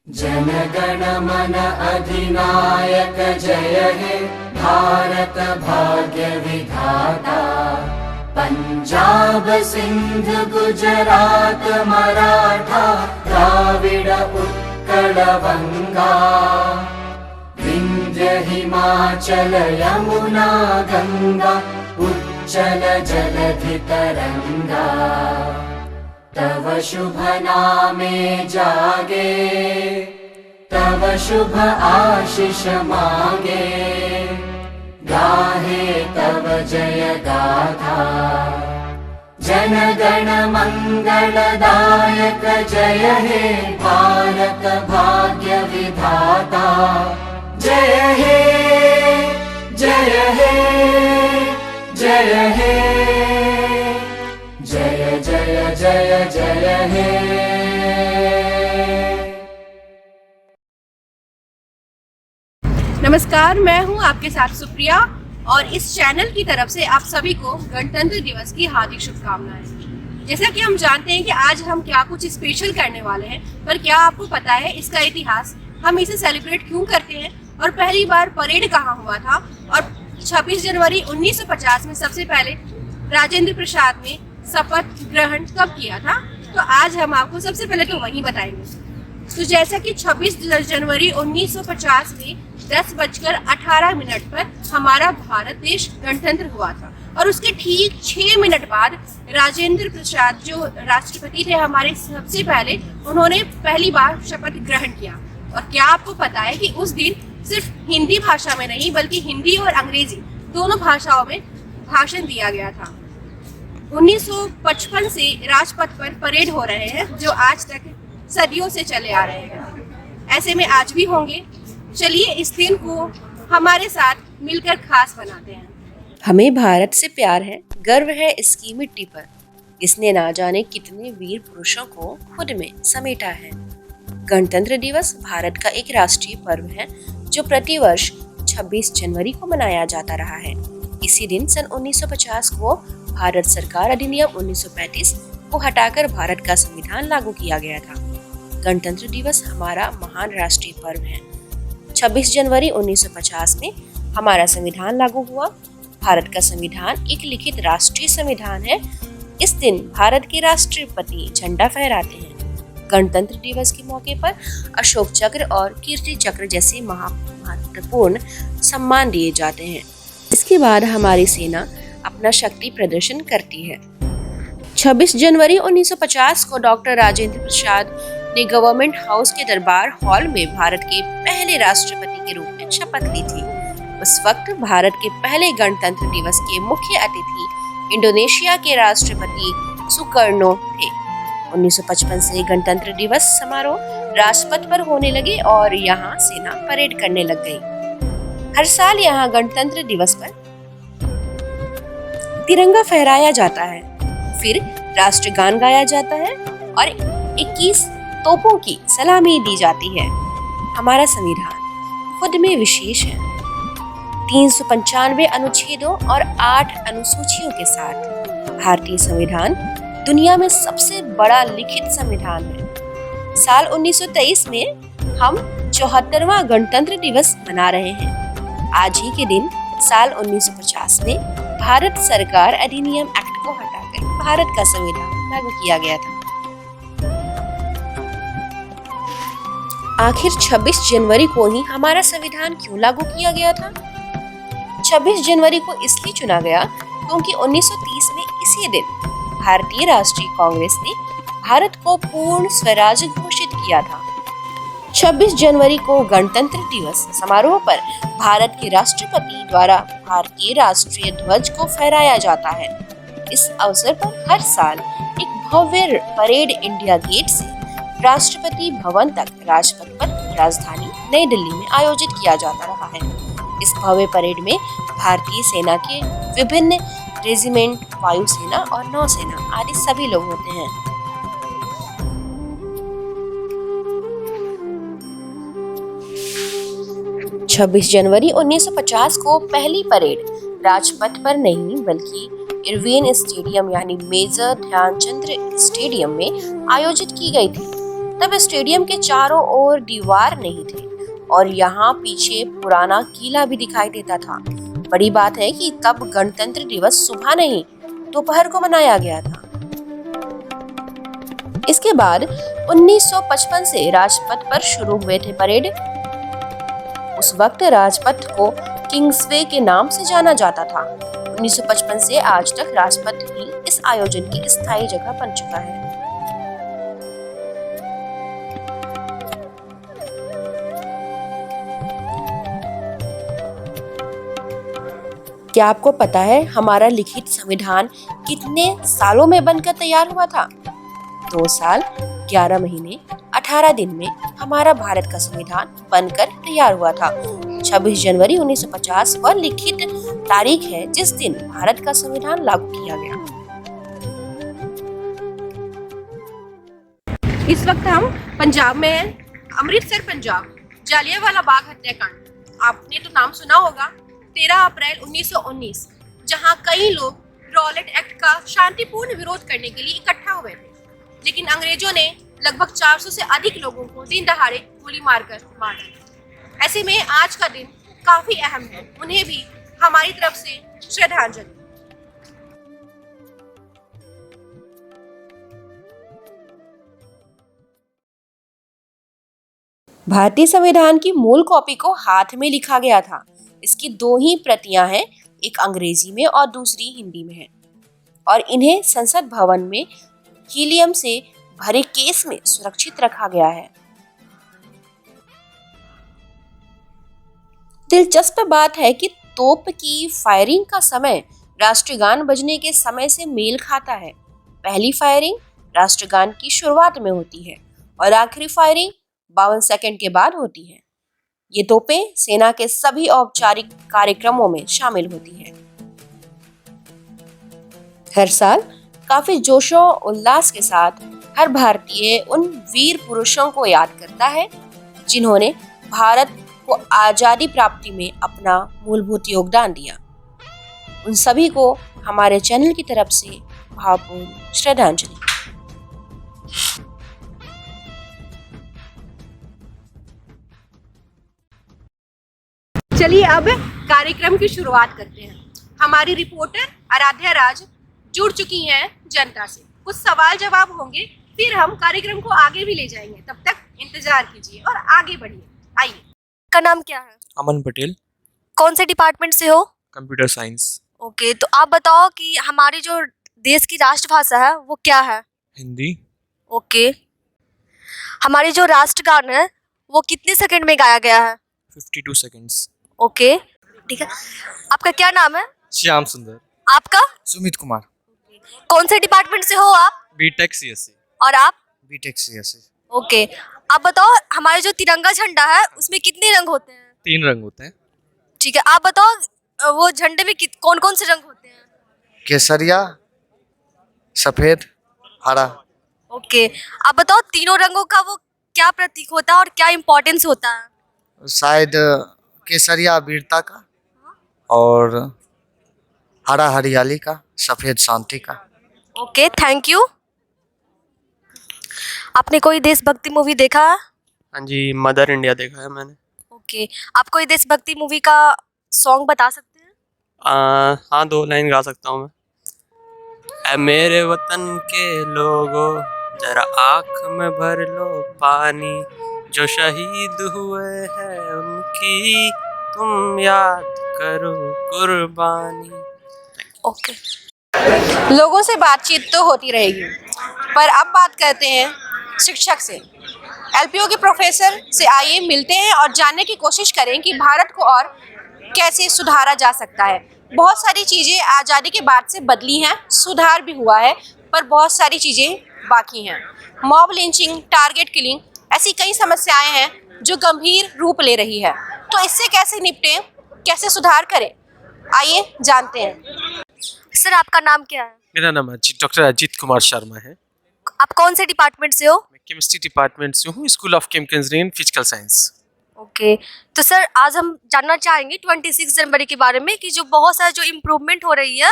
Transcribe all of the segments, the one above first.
जन गण मन अधिनायक जय हे भारत भाग्य विधाता। पंजाब सिंध गुजरात मराठा द्राविड उत्कल बंगा। विंध्य हिमाचल यमुना गंगा उच्चल जलधि तरंगा। तव शुभ नामे जागे तव शुभ आशीष मांगे। गाहे तव जय गाथा जन गण मंगलदायक जय हे भारत भाग्य विधाता। जय हे जय हे जय हे जय जय जय जय हे। नमस्कार, मैं हूं आपके साथ सुप्रिया और इस चैनल की तरफ से आप सभी को गणतंत्र दिवस की हार्दिक शुभकामनाएं। जैसा कि हम जानते हैं कि आज हम क्या कुछ स्पेशल करने वाले हैं, पर क्या आपको पता है इसका इतिहास, हम इसे सेलिब्रेट क्यों करते हैं और पहली बार परेड कहाँ हुआ था और 26 जनवरी 1950 में सबसे पहले राजेंद्र प्रसाद ने शपथ ग्रहण कब किया था। तो आज हम आपको सबसे पहले तो वही बताएंगे। तो जैसा कि 26 जनवरी 1950 में 10:18 पर हमारा भारत देश गणतंत्र हुआ था और उसके ठीक 6 मिनट बाद राजेंद्र प्रसाद जो राष्ट्रपति थे हमारे, सबसे पहले उन्होंने पहली बार शपथ ग्रहण किया। और क्या आपको पता है कि उस दिन सिर्फ हिंदी भाषा में नहीं बल्कि हिंदी और अंग्रेजी दोनों भाषाओं में भाषण दिया गया था। 1955 से राजपथ पर परेड हो रहे हैं जो आज तक सदियों से चले आ रहे हैं, ऐसे में आज भी होंगे। चलिए इस दिन को हमारे साथ मिलकर खास बनाते हैं। हमें भारत से प्यार है, गर्व है इसकी मिट्टी पर। इसने ना जाने कितने वीर पुरुषों को खुद में समेटा है। गणतंत्र दिवस भारत का एक राष्ट्रीय पर्व है जो प्रतिवर्ष 26 जनवरी को मनाया जाता रहा है। इसी दिन सन 1950 को भारत सरकार अधिनियम 1935 को हटाकर भारत का संविधान लागू किया गया था। गणतंत्र दिवस हमारा महान राष्ट्रीय पर्व है। 26 जनवरी 1950 में हमारा संविधान लागू हुआ। भारत का संविधान एक लिखित राष्ट्रीय संविधान है। इस दिन भारत के राष्ट्रपति झंडा फहराते हैं। गणतंत्र दिवस के मौके पर अशोक चक्र और कीर्ति चक्र जैसे महत्वपूर्ण सम्मान दिए जाते हैं। इसके बाद हमारी सेना अपना शक्ति प्रदर्शन करती है। 26 जनवरी 1950 को डॉक्टर राजेंद्र प्रसाद ने गवर्नमेंट हाउस के दरबार हॉल में भारत के पहले राष्ट्रपति के रूप में शपथ ली थी। उस वक्त भारत के पहले गणतंत्र दिवस के मुख्य अतिथि इंडोनेशिया के राष्ट्रपति सुकर्णो थे। 1955 से गणतंत्र दिवस समारोह राजपथ पर होने लगे और यहाँ सेना परेड करने लग गई। हर साल यहाँ गणतंत्र दिवस पर तिरंगा फहराया जाता है, फिर राष्ट्रगान गाया जाता है और 21 तोपों की सलामी दी जाती है। हमारा संविधान खुद में विशेष है। 395 अनुच्छेदों और 8 अनुसूचियों के साथ भारतीय संविधान दुनिया में सबसे बड़ा लिखित संविधान है। साल 1923 में हम 74वां गणतंत्र दिवस मना रहे हैं। आज ही के दिन साल 1950 में भारत सरकार अधिनियम एक्ट को हटाकर भारत का संविधान लागू किया गया था। आखिर 26 जनवरी को ही हमारा संविधान क्यों लागू किया गया था? 26 जनवरी को इसलिए चुना गया क्योंकि 1930 में इसी दिन भारतीय राष्ट्रीय कांग्रेस ने भारत को पूर्ण स्वराज घोषित किया था। 26 जनवरी को गणतंत्र दिवस समारोह पर भारत के राष्ट्रपति द्वारा भारतीय राष्ट्रीय ध्वज को फहराया जाता है। इस अवसर पर हर साल एक भव्य परेड इंडिया गेट से राष्ट्रपति भवन तक राजपथ पर राजधानी नई दिल्ली में आयोजित किया जाता रहा है। इस भव्य परेड में भारतीय सेना के विभिन्न रेजिमेंट, वायुसेना और नौसेना आदि सभी लोग होते हैं। छब्बीस जनवरी 1950 को पहली परेड राजपथ पर नहीं बल्कि इरविन स्टेडियम यानी मेजर ध्यानचंद स्टेडियम में आयोजित की गई थी। तब स्टेडियम के चारों ओर दीवार नहीं थे और यहाँ पीछे पुराना किला भी दिखाई देता था। बड़ी बात है कि तब गणतंत्र दिवस सुबह नहीं दोपहर को मनाया गया था। इसके बाद 1955 से राजपथ पर शुरू हुए थे परेड। उस वक्त राजपथ को किंग्सवे के नाम से जाना जाता था। 1955 से आज तक राजपथ ही इस आयोजन की स्थायी जगह बन चुका है। क्या आपको पता है हमारा लिखित संविधान कितने सालों में बनकर तैयार हुआ था? 2 साल 11 महीने 18 दिन में हमारा भारत का संविधान बनकर तैयार हुआ था। 26 जनवरी 1950 वह लिखित तारीख है जिस दिन भारत का संविधान लागू किया गया। इस वक्त हम पंजाब में हैं, अमृतसर पंजाब। जालियांवाला बाग हत्याकांड आपने तो नाम सुना होगा। 13 अप्रैल 1919 जहां कई लोग रॉलेट एक्ट का शांतिपूर्ण विरोध करने के लिए इकट्ठा हुए थे, लेकिन अंग्रेजों ने लगभग 400 से अधिक लोगों को दिन दहाड़े गोली मारकर मार दिया। ऐसे में आज का दिन काफी अहम है, उन्हें भी हमारी तरफ से श्रद्धांजलि। भारतीय संविधान की मूल कॉपी को हाथ में लिखा गया था। इसकी 2 ही प्रतियां हैं, एक अंग्रेजी में और दूसरी हिंदी में है, और इन्हें संसद भवन में हीलियम से भरे केस में सुरक्षित रखा गया है। दिलचस्प बात है कि तोप की फायरिंग का समय राष्ट्रगान बजने के समय से मेल खाता है। पहली फायरिंग राष्ट्रगान की शुरुआत में होती है और आखिरी फायरिंग 52 सेकंड के बाद होती है। ये तोपें सेना के सभी औपचारिक कार्यक्रमों में शामिल होती हैं। हर साल काफी जोशो उल्लास के साथ हर भारतीय उन वीर पुरुषों को याद करता है जिन्होंने भारत को आजादी प्राप्ति में अपना मूलभूत योगदान दिया। उन सभी को हमारे चैनल की तरफ से भावपूर्ण श्रद्धांजलि। चलिए अब कार्यक्रम की शुरुआत करते हैं। हमारी रिपोर्टर आराध्या राज जुड़ चुकी हैं जनता से। कुछ सवाल जवाब होंगे, फिर हम कार्यक्रम को आगे भी ले जाएंगे। तब तक इंतजार कीजिए और आगे बढ़िए। आइए। का नाम क्या है? अमन पटेल, कौन से डिपार्टमेंट से हो? Computer science. ओके, तो आप बताओ कि हमारी जो देश की राष्ट्रभाषा है वो क्या है? हिंदी। ओके, हमारी जो राष्ट्रगान है वो कितने सेकंड में गाया गया है? 52 सेकंड्स। ओके, ठीक है। आपका क्या नाम है? श्याम सुंदर। आपका? सुमित कुमार। कौन से डिपार्टमेंट से हो आप? B Tech CSC. और आप? B Tech CSC. ओके, आप बताओ हमारे जो तिरंगा झंडा है उसमें कितने रंग होते हैं? 3 रंग होते हैं। ठीक है, आप बताओ वो झंडे में कौन कौन से रंग होते हैं? केसरिया, सफेद, हरा। ओके, आप बताओ तीनों रंगों का वो क्या प्रतीक होता है और क्या इम्पोर्टेंस होता है? शायद केसरिया वीरता का और हरा हरियाली का, सफेद शांति का। Okay, thank you. आपने कोई देशभक्ति मूवी देखा है? हाँ जी, मदर इंडिया देखा है मैंने। ओके, आप कोई देशभक्ति मूवी का सॉन्ग बता सकते हैं? हाँ, 2 लाइन गा सकता हूँ मैं। ऐ मेरे वतन के लोगों, जरा आँख में भर लो पानी, जो शहीद हुए हैं उनकी तुम याद करो कुर्बानी। ओके, लोगों से बातचीत तो होती रहेगी, पर अब बात करते हैं शिक्षक से। एलपीयू के प्रोफेसर से आइए मिलते हैं और जानने की कोशिश करें कि भारत को और कैसे सुधारा जा सकता है। बहुत सारी चीज़ें आज़ादी के बाद से बदली हैं, सुधार भी हुआ है, पर बहुत सारी चीज़ें बाकी हैं। मॉब लिंचिंग, टारगेट किलिंग, ऐसी कई समस्याएं हैं जो गंभीर रूप ले रही है। तो इससे कैसे निपटें, कैसे सुधार करें, आइए जानते हैं। सर आपका नाम क्या है? मेरा नाम डॉक्टर अजीत कुमार शर्मा है। आप कौन से डिपार्टमेंट से हो? मैं केमिस्ट्री डिपार्टमेंट से हूँ, school of chemical engineering physical science. Okay, तो सर आज हम जानना चाहेंगे 26 जनवरी के बारे में कि जो बहुत सारा जो इम्प्रूवमेंट हो रही है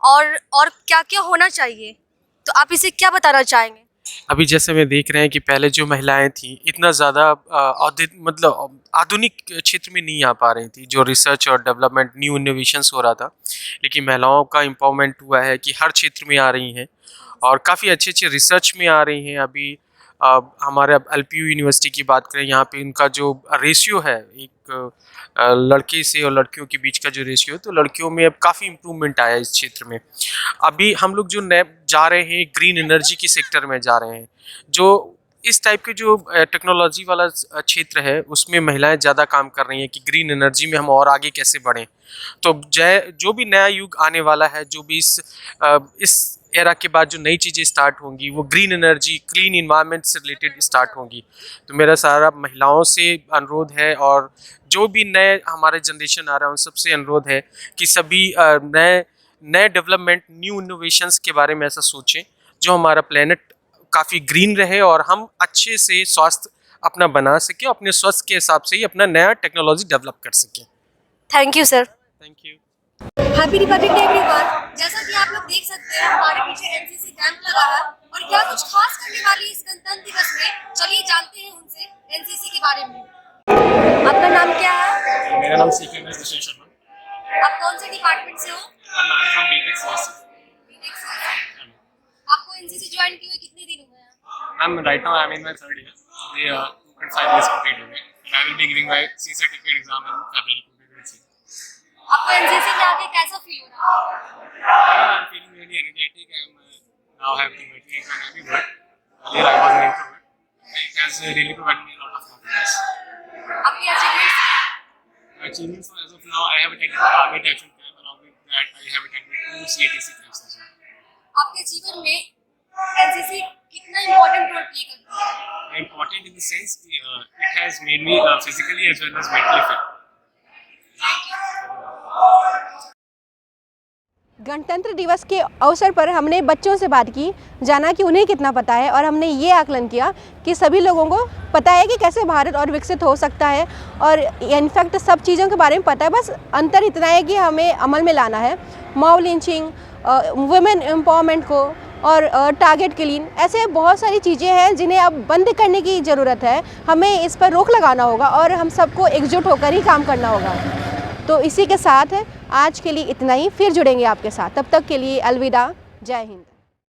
और क्या क्या होना चाहिए, तो आप इसे क्या बताना चाहेंगे? अभी जैसे मैं देख रहे हैं कि पहले जो महिलाएं थी इतना ज़्यादा मतलब आधुनिक क्षेत्र में नहीं आ पा रही थी, जो रिसर्च और डेवलपमेंट न्यू इनोवेशंस हो रहा था, लेकिन महिलाओं का एम्पावरमेंट हुआ है कि हर क्षेत्र में आ रही हैं और काफ़ी अच्छे अच्छे रिसर्च में आ रही हैं। अभी हमारे अब LPU यूनिवर्सिटी की बात करें, यहाँ पे उनका जो रेशियो है एक लड़के से और लड़कियों के बीच का जो रेशियो है, तो लड़कियों में अब काफ़ी इम्प्रूवमेंट आया इस क्षेत्र में। अभी हम लोग जो नए जा रहे हैं ग्रीन एनर्जी के सेक्टर में जा रहे हैं, जो इस टाइप के जो टेक्नोलॉजी वाला क्षेत्र है उसमें महिलाएं ज़्यादा काम कर रही हैं कि ग्रीन एनर्जी में हम और आगे कैसे बढ़ें। तो जो भी नया युग आने वाला है, जो भी इस एरा के बाद जो नई चीज़ें स्टार्ट होंगी वो ग्रीन एनर्जी, क्लीन इन्वायरमेंट से रिलेटेड स्टार्ट होंगी। तो मेरा सारा महिलाओं से अनुरोध है और जो भी नए हमारे जनरेशन आ रहा है उन सबसे अनुरोध है कि सभी नए डेवलपमेंट, न्यू इनोवेशंस के बारे में ऐसा सोचें जो हमारा प्लेनेट काफ़ी ग्रीन रहे और हम अच्छे से स्वास्थ्य अपना बना सकें, अपने स्वास्थ्य के हिसाब से ही अपना नया टेक्नोलॉजी डेवलप कर सकें। Thank you sir. Thank you. Happy Republic day everyone. जैसा कि आप लोग देख सकते हैं हमारे पीछे एनसीसी कैंप लगा है और क्या कुछ खास करने वाली इस गणतंत्र दिवस में, चलिए जानते हैं उनसे एनसीसी के बारे में। आपका नाम क्या है? मेरा नाम CK शर्मा। आप कौन से डिपार्टमेंट से हो? आपको एनसीसी ज्वाइन किए हुए कितने दिन हो गए हैं? Right now I'm in my third year. The 2.5 years complete हो गए. And I will be giving my C certificate exam in February 2023. आपको एनसीसी के आगे कैसा फील हो रहा है? I'm feeling really energetic. I'm now having my training and everywhere. Earlier I was an introvert. It has really provided me a lot of confidence. आपकी achievements? My achievements as of now, I have attended the Army Action Camp. Along with that, I have attended 2 CATC camps as well. आपके जीवन में NCC कितना important role play करती है? Important in the sense it has made me physically as well as mentally fit. गणतंत्र दिवस के अवसर पर हमने बच्चों से बात की, जाना कि उन्हें कितना पता है और हमने ये आकलन किया कि सभी लोगों को पता है कि कैसे भारत और विकसित हो सकता है और इनफैक्ट सब चीज़ों के बारे में पता है। बस अंतर इतना है कि हमें अमल में लाना है। मॉब लिंचिंग, वुमेन एम्पावरमेंट को और टारगेट क्लीन, ऐसे बहुत सारी चीज़ें हैं जिन्हें अब बंद करने की ज़रूरत है। हमें इस पर रोक लगाना होगा और हम सबको एकजुट होकर ही काम करना होगा। तो इसी के साथ आज के लिए इतना ही, फिर जुड़ेंगे आपके साथ। तब तक के लिए अलविदा, जय हिंद।